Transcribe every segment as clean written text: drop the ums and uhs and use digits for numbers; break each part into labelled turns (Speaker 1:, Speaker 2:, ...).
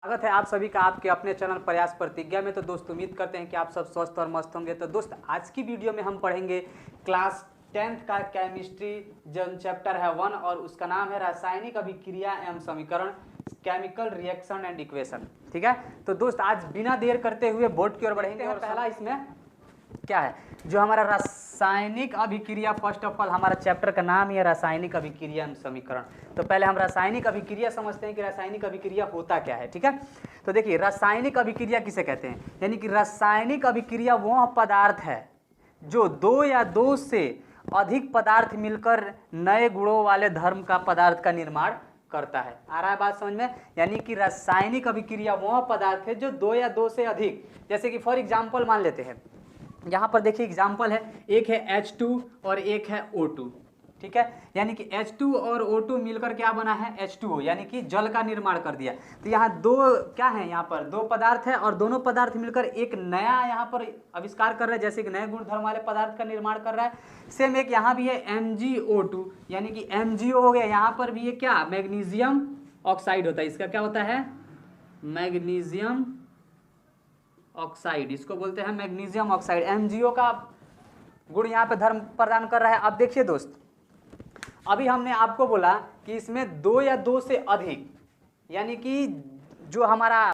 Speaker 1: स्वागत है आप सभी का आपके अपने चैनल प्रयास प्रतिज्ञा में। तो दोस्त उम्मीद करते हैं कि आप सब स्वस्थ और मस्त होंगे। तो दोस्त आज की वीडियो में हम पढ़ेंगे क्लास 10th का केमिस्ट्री जन चैप्टर है 1 और उसका नाम है रासायनिक अभिक्रिया एवं समीकरण, केमिकल रिएक्शन एंड इक्वेशन। ठीक है, तो दोस्त आज बिना देर करते हुए बोर्ड की ओर बढ़ेंगे और पहला इसमें क्या है जो हमारा रासायनिक अभिक्रिया। फर्स्ट ऑफ ऑल हमारा चैप्टर का नाम ही है रासायनिक अभिक्रिया एवं समीकरण। तो पहले हम रासायनिक अभिक्रिया समझते हैं कि रासायनिक अभिक्रिया होता क्या है। ठीक है, तो देखिए रासायनिक अभिक्रिया किसे कहते हैं, यानी कि रासायनिक अभिक्रिया वह पदार्थ है जो दो या दो से अधिक पदार्थ मिलकर नए गुणों वाले धर्म का पदार्थ का निर्माण करता है। आ रहा है बात समझ में? यानी कि रासायनिक अभिक्रिया वह पदार्थ है जो दो या दो से अधिक, जैसे कि फॉर एग्जाम्पल मान लेते हैं, यहाँ पर देखिए एग्जाम्पल है, एक है H2 और एक है O2। ठीक है, यानी कि H2 और O2 मिलकर क्या बना है H2O, यानी कि जल का निर्माण कर दिया। तो यहाँ दो क्या है, यहाँ पर दो पदार्थ है और दोनों पदार्थ मिलकर एक नया यहाँ पर आविष्कार कर रहा है, जैसे कि नए गुणधर्म वाले पदार्थ का निर्माण कर रहा है। सेम एक यहाँ भी है MgO2, यानी कि MgO हो गया। यहाँ पर भी ये क्या मैग्नीशियम ऑक्साइड होता है, इसका क्या होता है मैग्नीशियम ऑक्साइड, इसको बोलते हैं मैग्नीशियम ऑक्साइड। MgO का गुण यहाँ पे धर्म प्रदान कर रहा है। अब देखिए दोस्त, अभी हमने आपको बोला कि इसमें दो या दो से अधिक, यानी कि जो हमारा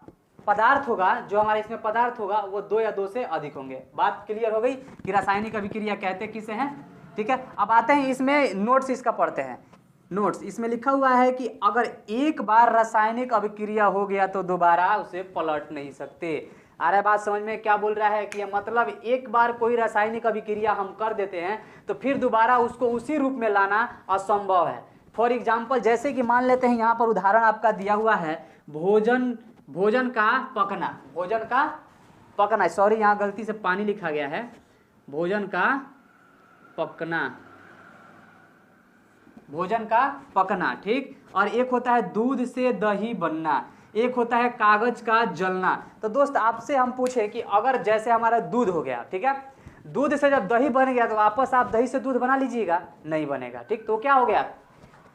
Speaker 1: पदार्थ होगा, जो हमारा इसमें पदार्थ होगा वो दो या दो से अधिक होंगे। बात क्लियर हो गई कि रासायनिक अभिक्रिया कहते किसे हैं। ठीक है, अब आते हैं इसमें नोट्स इसका पढ़ते हैं। नोट्स इसमें लिखा हुआ है कि अगर एक बार रासायनिक अभिक्रिया हो गया तो दोबारा उसे पलट नहीं सकते। आ रहा है बात समझ में? क्या बोल रहा है कि मतलब एक बार कोई रासायनिक अभिक्रिया हम कर देते हैं तो फिर दोबारा उसको उसी रूप में लाना असंभव है। फॉर एग्जाम्पल जैसे कि मान लेते हैं, यहाँ पर उदाहरण आपका दिया हुआ है भोजन का पकना, सॉरी यहाँ गलती से पानी लिखा गया है, भोजन का पकना। ठीक, और एक होता है दूध से दही बनना, एक होता है कागज का जलना। तो दोस्त आपसे हम पूछे कि अगर जैसे हमारा दूध हो गया, ठीक है, दूध से जब दही बन गया तो वापस आप दही से दूध बना लीजिएगा, नहीं बनेगा। ठीक, तो क्या हो गया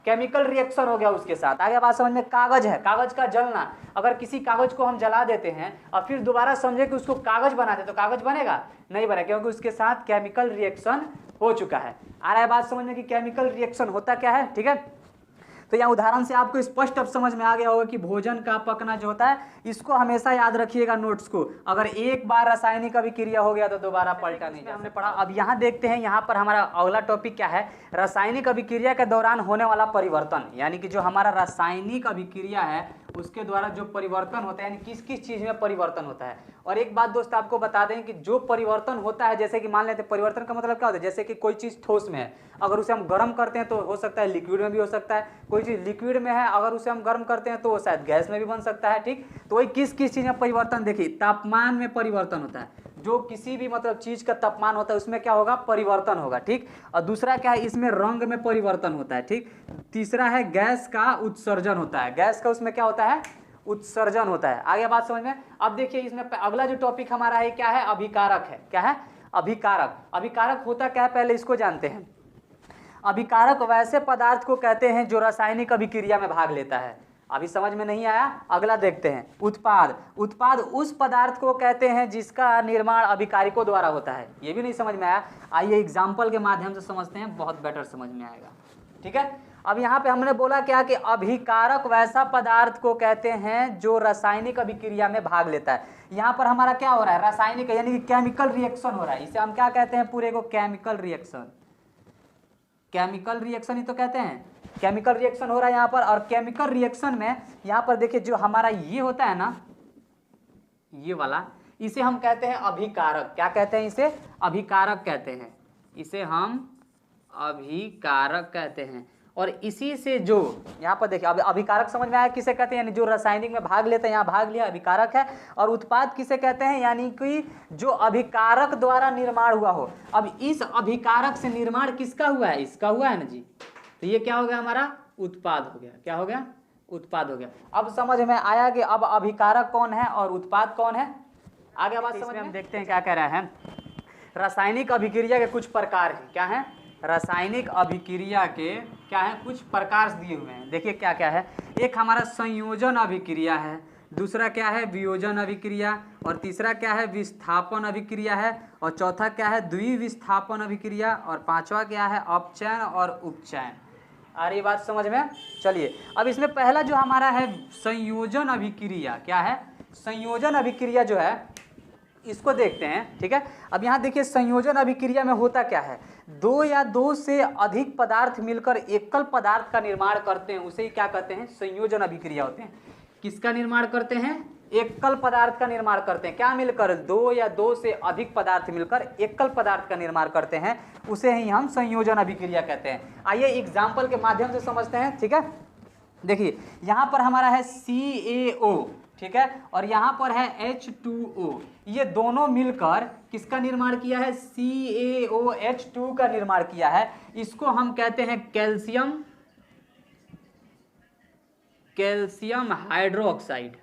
Speaker 1: केमिकल रिएक्शन हो गया उसके साथ। आगे बात समझ में? कागज है, कागज का जलना, अगर किसी कागज को हम जला देते हैं और फिर दोबारा समझे कि उसको कागज बना दे तो कागज बनेगा, नहीं बनेगा, क्योंकि उसके साथ केमिकल रिएक्शन हो चुका है। आ रहा है बात समझ में कि केमिकल रिएक्शन होता क्या है। ठीक है, तो यहाँ उदाहरण से आपको स्पष्ट अब समझ में आ गया होगा कि भोजन का पकना जो होता है, इसको हमेशा याद रखिएगा नोट्स को। अगर एक बार रासायनिक अभिक्रिया हो गया तो दोबारा पलटा नहीं, हमने पढ़ा। अब यहाँ देखते हैं, यहाँ पर हमारा अगला टॉपिक क्या है, रासायनिक अभिक्रिया के दौरान होने वाला परिवर्तन, यानी कि जो हमारा रासायनिक अभिक्रिया है उसके द्वारा जो परिवर्तन होता है, यानी किस किस चीज़ में परिवर्तन होता है। और एक बात दोस्त आपको बता दें कि जो परिवर्तन होता है, जैसे कि मान लेते हैं परिवर्तन का मतलब क्या होता है, जैसे कि कोई चीज़ ठोस में है, अगर उसे हम गर्म करते हैं तो हो सकता है लिक्विड में भी हो सकता है। कोई चीज़ लिक्विड में है, अगर उसे हम गर्म करते हैं तो वो शायद गैस में भी बन सकता है। ठीक, तो वही किस किस चीज़ में परिवर्तन, देखिए तापमान में परिवर्तन होता है, जो किसी भी मतलब चीज़ का तापमान होता है उसमें क्या होगा परिवर्तन होगा। ठीक, और दूसरा क्या है, इसमें रंग में परिवर्तन होता है। ठीक, तीसरा है गैस का उत्सर्जन होता है, गैस का उसमें क्या होता है उत्सर्जन होता है। आगे बात समझ में? अब देखिए इसमें अगला जो टॉपिक हमारा है क्या है, अभिकारक है। क्या है अभिकारक? अभिकारक होता क्या है पहले इसको जानते हैं। अभिकारक वैसे पदार्थ को कहते हैं जो रासायनिक अभिक्रिया में भाग लेता है। अभी समझ में नहीं आया, अगला देखते हैं। उत्पाद उस पदार्थ को कहते हैं जिसका निर्माण अभिकारकों द्वारा होता है। ये भी नहीं समझ में आया, आइए एग्जाम्पल के माध्यम से समझते हैं, बहुत बेटर समझ में आएगा। ठीक है, अब यहाँ पे हमने बोला क्या कि अभिकारक वैसा पदार्थ को कहते हैं जो रासायनिक अभिक्रिया में भाग लेता है। यहाँ पर हमारा क्या हो रहा है, रासायनिक यानी कि केमिकल रिएक्शन हो रहा है, इसे हम क्या कहते हैं पूरे को केमिकल रिएक्शन ही तो कहते हैं। केमिकल रिएक्शन हो रहा है यहाँ पर, और केमिकल रिएक्शन में यहाँ पर देखिए जो हमारा ये होता है ना, ये वाला, इसे हम कहते हैं अभिकारक। क्या कहते हैं इसे? अभिकारक कहते हैं, इसे हम अभिकारक कहते हैं। और इसी से जो यहाँ पर देखिए अब अभिकारक समझ में आया किसे कहते हैं, यानी जो रासायनिक में भाग लेते हैं, यहाँ भाग लिया अभिकारक है। और उत्पाद किसे कहते हैं, यानी कि जो अभिकारक द्वारा निर्माण हुआ हो। अब इस अभिकारक से निर्माण किसका हुआ है, इसका हुआ है ना जी, तो ये क्या हो गया हमारा उत्पाद हो गया। क्या हो गया? उत्पाद हो गया। अब समझ में आया कि अब अभिकारक कौन है और उत्पाद कौन है। आगे बात समझ में हम देखते हैं क्या कह रहे हैं। रासायनिक अभिक्रिया के कुछ प्रकार हैं। क्या है? रासायनिक अभिक्रिया के क्या है कुछ प्रकार दिए हुए हैं। देखिए क्या क्या है। एक हमारा संयोजन अभिक्रिया है, दूसरा क्या है वियोजन अभिक्रिया, और तीसरा क्या है विस्थापन अभिक्रिया है, और चौथा क्या है द्विविस्थापन अभिक्रिया, और पांचवा क्या है अपचयन और उपचयन। आ रही बात समझ में? चलिए अब इसमें पहला जो हमारा है संयोजन अभिक्रिया, क्या है संयोजन अभिक्रिया जो है इसको देखते हैं। ठीक है, अब यहाँ देखिए संयोजन अभिक्रिया में होता क्या है, दो या दो से अधिक पदार्थ मिलकर एकल पदार्थ का निर्माण करते हैं, उसे ही क्या कहते हैं संयोजन अभिक्रिया होते हैं। किसका निर्माण करते हैं? एकल पदार्थ का निर्माण करते हैं। क्या मिलकर? दो या दो से अधिक पदार्थ मिलकर एकल पदार्थ का निर्माण करते हैं, उसे ही हम संयोजन अभिक्रिया कहते हैं। आइए एग्जाम्पल के माध्यम से समझते हैं। ठीक है, देखिए यहाँ पर हमारा है CaO, ठीक है, और यहाँ पर है H2O। ये दोनों मिलकर किसका निर्माण किया है? CaOH2 का निर्माण किया है। इसको हम कहते हैं कैल्शियम हाइड्रोक्साइड,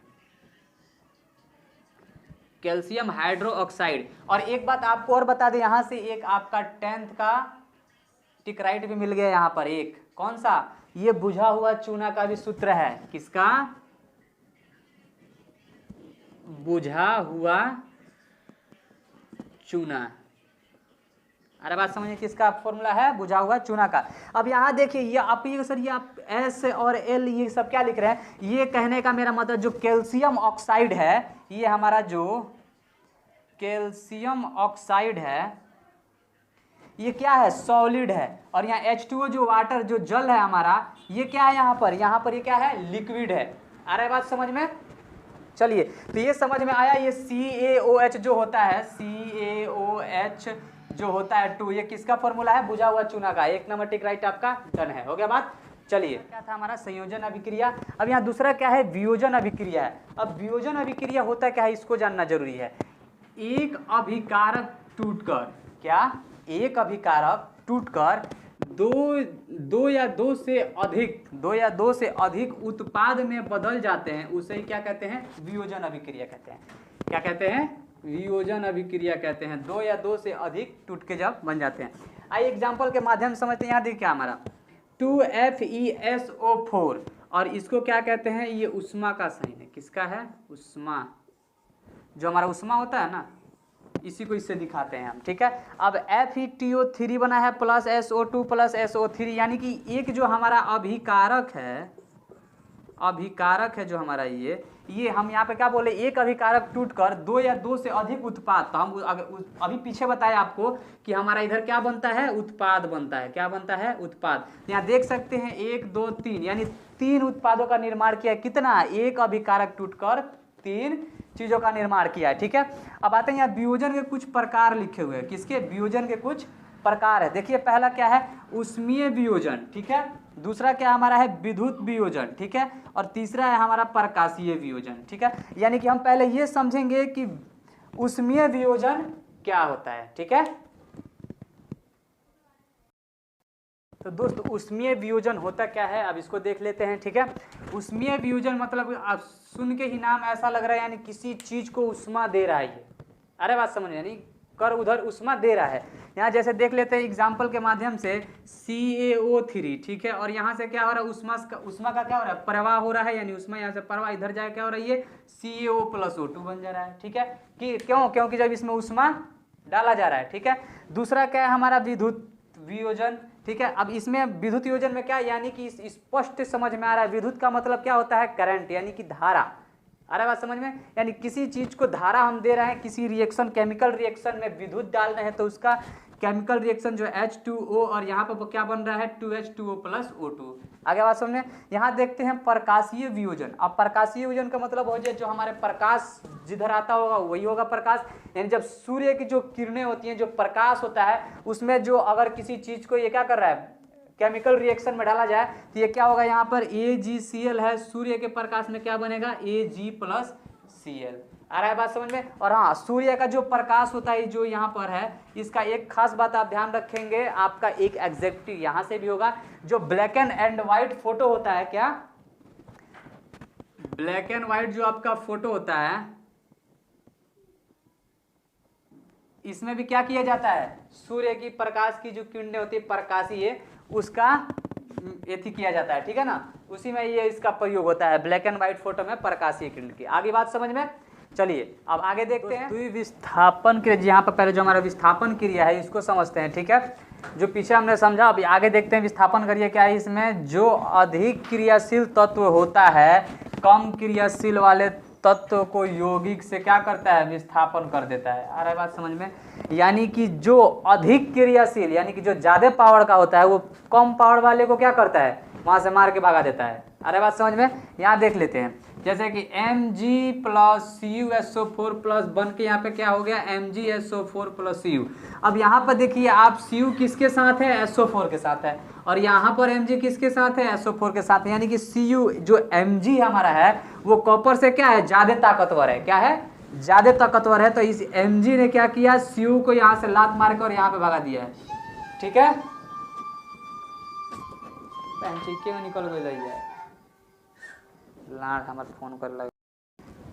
Speaker 1: कैल्शियम हाइड्रोक्साइड। और एक बात आपको और बता दें, यहाँ से एक आपका 10th का टिकराइट भी मिल गया यहाँ पर। एक कौन सा? ये बुझा हुआ चूना का भी सूत्र है। किसका? बुझा हुआ चूना। अरे बात समझिए, किसका फॉर्मूला है? बुझा हुआ चूना का। अब यहाँ देखिए ये आप ये सर ये आप S और L ये सब क्या लिख रहे हैं? ये कहने का मेरा मतलब जो कैल्शियम ऑक्साइड है, ये हमारा जो कैल्शियम ऑक्साइड है ये क्या है? सॉलिड है। और यहाँ H2O जो वाटर जो जल है हमारा, ये क्या है? यहाँ पर ये क्या है? लिक्विड है। आ रहा है बात समझ में? चलिए तो ये समझ में आया। ये CaOH जो होता है, CaOH जो होता है 2, ये किसका फॉर्मूला है? बुझा हुआ चूना का। 1 नंबर टिक राइट आपका डन है। हो गया बात। चलिए क्या था हमारा? संयोजन अभिक्रिया। अब यहाँ दूसरा क्या है? वियोजन अभिक्रिया है। अब वियोजन अभिक्रिया होता क्या है इसको जानना जरूरी है। एक अभिकारक टूटकर, क्या? एक अभिकारक टूटकर दो या दो से अधिक उत्पाद में बदल जाते हैं, उसे क्या कहते हैं? वियोजन अभिक्रिया कहते हैं। क्या कहते हैं? वियोजन अभिक्रिया कहते हैं। दो या दो से अधिक टूट के जब बन जाते हैं। आइए एग्जांपल के माध्यम से समझते हैं। यहाँ देखिए क्या हमारा 2FeSO4, और इसको क्या कहते हैं? ये उष्मा का साइन है। किसका है? उष्मा। जो हमारा उष्मा होता है ना, इसी को इससे दिखाते हैं हम। ठीक है, अब FeTO3 बना है प्लस SO2 प्लस SO3, यानी कि एक जो हमारा अभिकारक है जो हमारा ये हम यहाँ पे क्या बोले? एक अभिकारक टूटकर दो या दो से अधिक उत्पाद। तो हम अभी पीछे बताया आपको कि हमारा इधर क्या बनता है? उत्पाद बनता है। क्या बनता है? उत्पाद। यहाँ देख सकते हैं 1 2 3, यानी 3 उत्पादों का निर्माण किया। कितना? एक अभिकारक टूटकर 3 चीजों का निर्माण किया है। ठीक है, अब आते हैं यहाँ वियोजन के कुछ प्रकार लिखे हुए हैं। किसके? वियोजन के कुछ प्रकार है। देखिए पहला क्या है? ऊष्मीय वियोजन। ठीक है, दूसरा क्या हमारा है? विद्युत वियोजन। ठीक है, और तीसरा है हमारा प्रकाशीय वियोजन। ठीक है, यानी कि हम पहले ये समझेंगे कि ऊष्मीय वियोजन क्या होता है। ठीक है, तो दोस्त ऊष्मीय वियोजन होता क्या है अब इसको देख लेते हैं। ठीक है, ऊष्मीय वियोजन मतलब आप सुन के ही नाम ऐसा लग रहा है, यानी किसी चीज को उष्मा दे रहा है ये। अरे बात समझ, यानी कर उधर उष्मा दे रहा है। यहाँ जैसे देख लेते हैं एग्जाम्पल के माध्यम से CaO3। ठीक है, और यहाँ से क्या हो रहा है? उष्मा का क्या हो रहा है? प्रवाह हो रहा है, यानी उष्मा यहाँ से प्रवाह इधर जाए क्या हो रहा है? ये CaO+O2 बन जा रहा है। ठीक है, कि क्यों? क्योंकि जब इसमें उष्मा डाला जा रहा है। ठीक है, दूसरा क्या है हमारा? विद्युत वियोजन। ठीक है, अब इसमें विद्युत वियोजन में क्या, यानी कि स्पष्ट समझ में आ रहा है। विद्युत का मतलब क्या होता है? करंट, यानी कि धारा। आ रहा है बात समझ में? यानी किसी चीज को धारा हम दे रहे हैं, किसी रिएक्शन केमिकल रिएक्शन में विद्युत डाल रहे हैं, तो उसका केमिकल रिएक्शन जो H2O और यहाँ पर क्या बन रहा है? 2H2O+O2। आगे बात समझ में? यहाँ देखते हैं प्रकाशीय वियोजन। अब प्रकाशीय वियोजन का मतलब हो जाए जो हमारे प्रकाश जिधर आता होगा वही होगा प्रकाश। यानी जब सूर्य की जो किरणें होती हैं, जो प्रकाश होता है, उसमें जो अगर किसी चीज को ये क्या कर रहा है? केमिकल रिएक्शन में डाला जाए तो ये क्या होगा? यहाँ पर AgCl है, सूर्य के प्रकाश में क्या बनेगा? Ag+Cl। आ रहा है बात समझ में? और हाँ, सूर्य का जो प्रकाश होता है जो यहाँ पर है, इसका एक खास बात आप ध्यान रखेंगे, आपका एक एग्जेक्टिव यहाँ से भी होगा। जो ब्लैक एंड व्हाइट फोटो होता है, क्या ब्लैक एंड व्हाइट जो आपका फोटो होता है, इसमें भी क्या किया जाता है? सूर्य की प्रकाश की जो किरणें होती है प्रकाशीय, उसका एथी किया जाता है, ठीक है ना, उसी में ये इसका प्रयोग होता है ब्लैक एंड व्हाइट फोटो में प्रकाशीय किरण की। आगे बात समझ में। चलिए अब आगे देखते हैं द्विविस्थापन क्रिया। यहाँ पर पहले जो हमारा विस्थापन क्रिया है इसको समझते हैं, ठीक है, जो पीछे हमने समझा। अभी आगे देखते हैं विस्थापन क्रिया क्या है। इसमें जो अधिक क्रियाशील तत्व होता है कम क्रियाशील वाले तत्व को यौगिक से क्या करता है, विस्थापन कर देता है। आ रहा है बात समझ में। यानी कि जो अधिक क्रियाशील यानी कि जो ज्यादा पावर का होता है वो कम पावर वाले को क्या करता है, वहां से मार के भगा देता है। आ रहा है बात समझ में। यहाँ देख लेते हैं जैसे कि Mg + CuSO4 प्लस बन के यहाँ पे क्या हो गया, MgSO4 + Cu। अब यहाँ पर देखिए आप Cu किसके साथ है, SO4 के साथ है, और यहाँ पर Mg किसके साथ है, SO4 के साथ है। यानी कि Cu जो Mg हमारा है वो कॉपर से क्या है, ज्यादा ताकतवर है। क्या है, ज्यादा ताकतवर है। तो इस Mg ने क्या किया, Cu को यहाँ से लात मार कर और यहाँ पे भगा दिया है, ठीक है। क्यों निकल गई है लाड़, हमारे फोन कर लगा।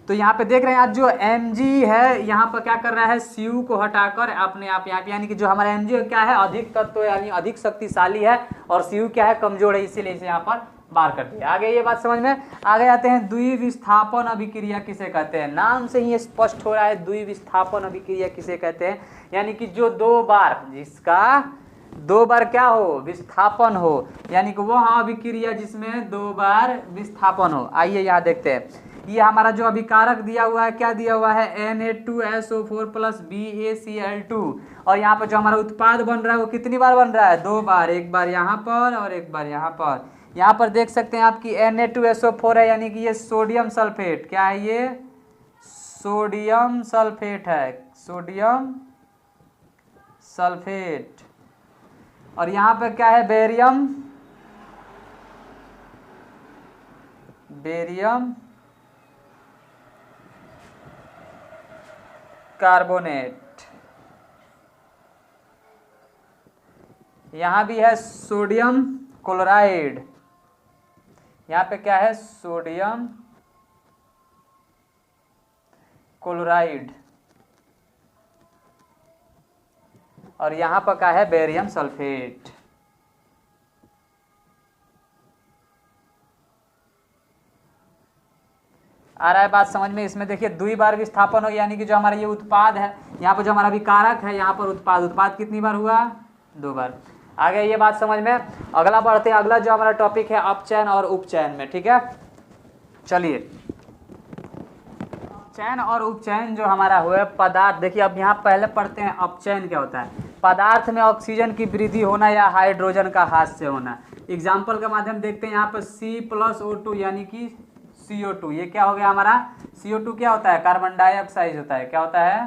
Speaker 1: तो यहाँ पे देख रहे हैं आज जो Mg है यहाँ पर क्या कर रहा है, Cu को हटाकर अपने आप यहाँ पे, यानी कि जो हमारा Mg क्या है अधिक तत्व यानी अधिक शक्तिशाली है, और Cu क्या है कमजोर है, इसीलिए इसे यहाँ पर बाहर कर दिया। आगे ये बात समझ में। आगे आते हैं द्विविस्थापन अभिक्रिया किसे कहते हैं। नाम से ही स्पष्ट हो रहा है द्विविस्थापन अभिक्रिया किसे कहते हैं। यानी कि जो दो बार, जिसका दो बार क्या हो, विस्थापन हो, यानी कि वह अभिक्रिया जिसमें दो बार विस्थापन हो। आइए यहाँ देखते हैं। ये हमारा जो अभिकारक दिया हुआ है क्या दिया हुआ है, Na2SO4 + BaCl2, और यहाँ पर जो हमारा उत्पाद बन रहा है वो कितनी बार बन रहा है, दो बार, एक बार यहाँ पर और एक बार यहाँ पर। यहाँ पर देख सकते हैं आपकी Na2SO4 है, यानी कि ये सोडियम सल्फेट, क्या है ये, सोडियम सल्फेट है, सोडियम सल्फेट। और यहाँ पे क्या है, बेरियम, बेरियम कार्बोनेट। यहाँ भी है सोडियम क्लोराइड, यहाँ पे क्या है, सोडियम क्लोराइड, और यहाँ पर क्या है, बेरियम सल्फेट। आ रहा है बात समझ में। इसमें देखिए दुई बार विस्थापन हो, यानी कि जो हमारा ये उत्पाद है, यहाँ पर जो हमारा विकारक है, यहाँ पर उत्पाद, उत्पाद कितनी बार हुआ, दो बार। आगे ये बात समझ में। अगला बढ़ते हैं, अगला जो हमारा टॉपिक है अपचयन और उपचयन में, ठीक है। चलिए चयन और उपचयन जो हमारा हुआ पदार्थ, देखिए अब यहाँ पहले पढ़ते हैं अपचयन क्या होता है। पदार्थ में ऑक्सीजन की वृद्धि होना या हाइड्रोजन का ह्रास से होना। एग्जाम्पल का माध्यम देखते हैं। यहाँ पर C+O2 यानी कि CO2, ये क्या हो गया हमारा, CO2 क्या होता है, कार्बन डाइऑक्साइड होता है। क्या होता है,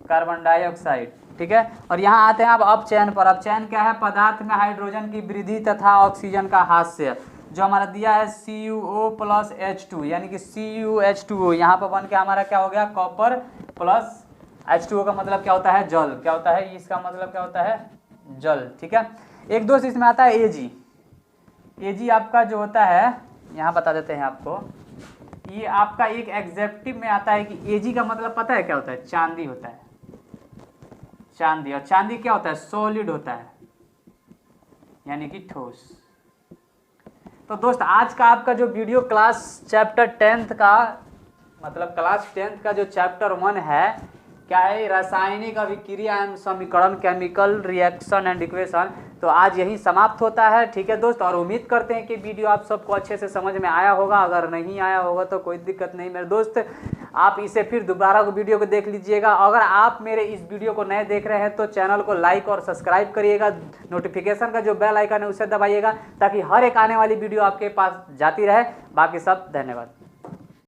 Speaker 1: कार्बन डाइऑक्साइड, ठीक है। और यहाँ आते हैं अब अपचयन पर। अपचयन क्या है, पदार्थ में हाइड्रोजन की वृद्धि तथा ऑक्सीजन का ह्रास से। जो हमारा दिया है CuO + H2, यानी कि CuH2O, यहाँ पर बन के हमारा क्या हो गया, कॉपर प्लस H2O का मतलब क्या होता है, जल। क्या होता है, इसका मतलब क्या होता है, जल, ठीक है। एक दोस्त इसमें आता है Ag। Ag आपका जो होता है, यहाँ बता देते हैं आपको, ये आपका एक एग्जेक्टिव में आता है कि Ag का मतलब पता है क्या होता है, चांदी होता है, चांदी। और चांदी क्या होता है, सॉलिड होता है, यानी कि ठोस। तो दोस्त आज का आपका जो वीडियो क्लास चैप्टर 10th का मतलब क्लास 10th का जो चैप्टर 1 है, क्या है, रासायनिक अभिक्रिया एवं समीकरण, केमिकल रिएक्शन एंड इक्वेशन, तो आज यही समाप्त होता है, ठीक है दोस्त। और उम्मीद करते हैं कि वीडियो आप सबको अच्छे से समझ में आया होगा। अगर नहीं आया होगा तो कोई दिक्कत नहीं मेरे दोस्त, आप इसे फिर दोबारा वीडियो को देख लीजिएगा। अगर आप मेरे इस वीडियो को नए देख रहे हैं तो चैनल को लाइक और सब्सक्राइब करिएगा। नोटिफिकेशन का जो बेल आइकन है उसे दबाइएगा, ताकि हर एक आने वाली वीडियो आपके पास जाती रहे। बाकी सब धन्यवाद।